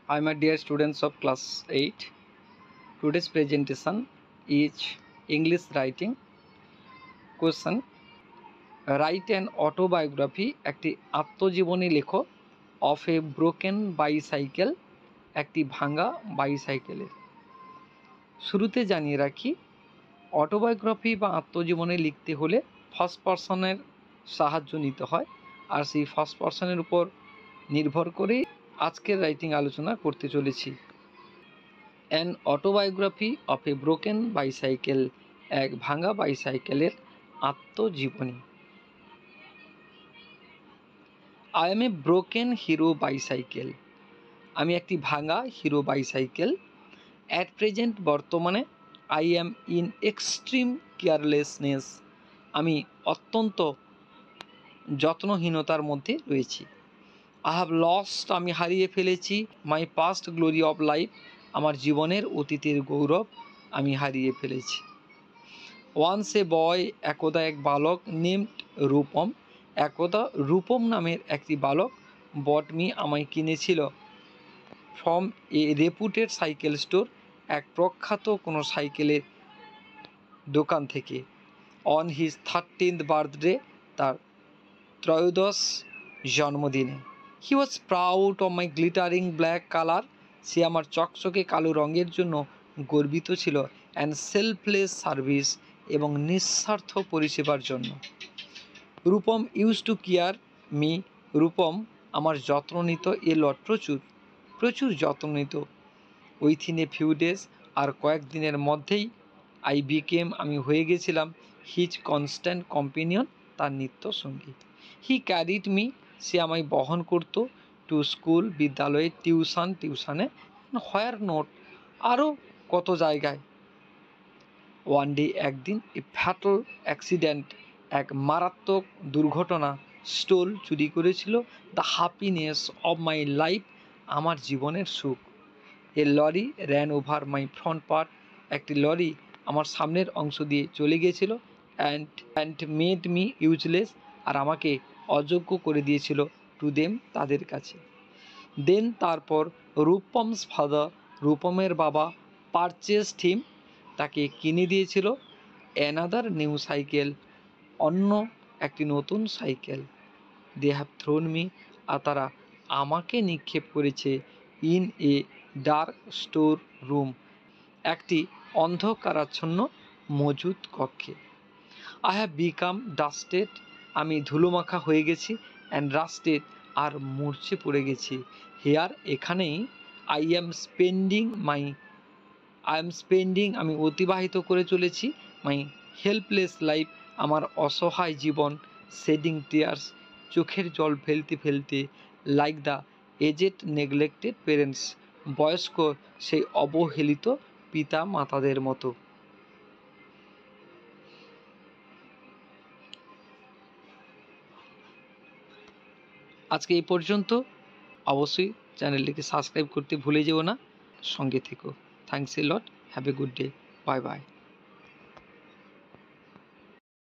Hi, my dear students of class 8. Today's presentation is English writing. Question: Write an autobiography, একটি আত্মজীবনী লেখো, of a broken bicycle, একটি ভাঙা বাইসাইকেলের। শুরুতে জানিয়ে রাখি, অটোবায়োগ্রাফি বা আত্মজীবনী লিখতে হলে ফার্স্ট পারসনের সাহায্য নিতে হয়, আর সেই ফার্স্ট পারসনের উপর নির্ভর করেই আজকের রাইটিং আলোচনা করতে চলেছি। An autobiography of a broken bicycle, এক ভাঙা বাইসাইকেলের আত্মজীবনী। I am a broken Hero bicycle, আমি একটি ভাঙা হিরো বাইসাইকেল। অ্যাট প্রেজেন্ট, বর্তমানে। I am in extreme carelessness, আমি অত্যন্ত যত্নহীনতার মধ্যে রয়েছি। আই হ্যাভ লস্ট, আমি হারিয়ে ফেলেছি। My past glory of life, আমার জীবনের অতীতের গৌরব আমি হারিয়ে ফেলেছি। ওয়ান্স এ বয়, একদা এক বালক। নেমড রূপম, একদা রূপম নামের একটি বালক। বট মি, আমায় কিনেছিল। ফ্রম এ রেপুটেড সাইকেল স্টোর, এক প্রখ্যাত কোনো সাইকেলের দোকান থেকে। অন হিজ 13th বার্থডে, তার 13th জন্মদিনে। He was proud of my glittering black colour, সে আমার চকচকে কালো রঙের জন্য গর্বিত ছিল। অ্যান্ড সেলফলেস সার্ভিস, এবং নিঃস্বার্থ পরিষেবার জন্য। Rupam use to care me, Rupam আমার যত্ন নিত। এ লট, প্রচুর যত্ন নিত। উইথিন এ ফিউ ডেজ, আর কয়েকদিনের মধ্যেই। আই বিকেম, আমি হয়ে গেছিলাম। হিজ কনস্ট্যান্ট কম্পেনিয়ন, তার নিত্য সঙ্গী। হি ক্যারিড মি, সে আমায় বহন করত। টু স্কুল, বিদ্যালয়ে। টিউশনে। হোয়ার নোট, আরও কত জায়গায়। ওয়ান ডে, একদিন। এ ফ্যাটাল অ্যাক্সিডেন্ট, এক মারাত্মক দুর্ঘটনা। স্টোল, চুরি করেছিল। The happiness of my life, আমার জীবনের সুখ। A lorry ran over my front part, একটি লরি আমার সামনের অংশ দিয়ে চলে গিয়েছিল। অ্যান্ড মেড মি ইউজলেস, আর আমাকে অযোগ্য করে দিয়েছিল। টু দেম, তাদের কাছে। দেন, তারপর। রূপমস ফাদার, রূপমের বাবা। পারচেসড হিম, তাকে কিনে দিয়েছিল। অ্যানাদার নিউ সাইকেল, অন্য একটি নতুন cycle. They have thrown me, আর তারা আমাকে নিক্ষেপ করেছে। In a dark store room, একটি অন্ধকারাচ্ছন্ন মজুদ কক্ষে। আই হ্যাভ বিকাম ডাস্টেড, আমি ধুলোমাখা হয়ে গেছি। অ্যান্ড রাস্টেড, আর মূর্ছে পড়ে গেছি। হেয়ার, এখানেই। আই অ্যাম স্পেন্ডিং, আমি অতিবাহিত করে চলেছি। মাই হেল্পলেস লাইফ, আমার অসহায় জীবন। শেডিং টিয়ার্স, চোখের জল ফেলতে ফেলতে। Like the aged neglected parents, বয়স্ক সেই অবহেলিত পিতা মাতাদের মতো। আজকে এই পর্যন্ত। অবশ্যই চ্যানেলটিকে সাবস্ক্রাইব করতে ভুলে যেও না। সঙ্গে থেকো। Thanks a lot. Have a good day. Bye bye.